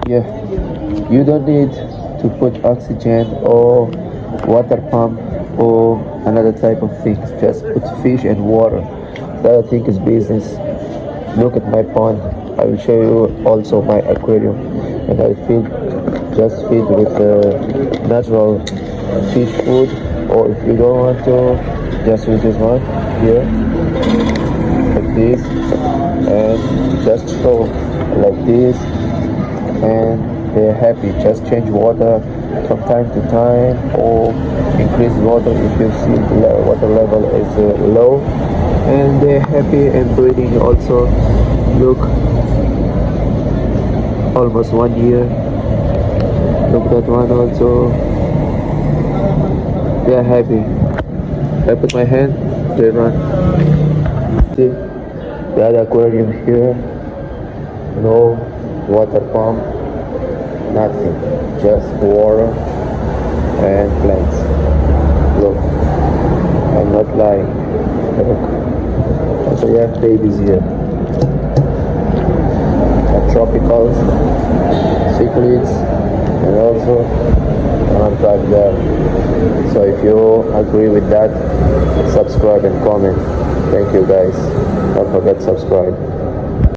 Yeah, you don't need to put oxygen or water pump or another type of things. Just put fish and water. The other thing is business. Look at my pond. I will show you also my aquarium, and I feed with natural fish food. Or if you don't want to, just use this one here, like this, and just throw like this, and they're happy. Just change water from time to time, or increase water if you see the water level is low, and they're happy and breeding also. Look, almost 1 year. Look that one also. They're happy. I put my hand, they run. See the other aquarium here. No water pump, nothing, just water and plants. Look, I'm not lying. Look, also we have babies here. Tropicals, cichlids, and also another type there. So if you agree with that, subscribe and comment. Thank you guys. Don't forget to subscribe.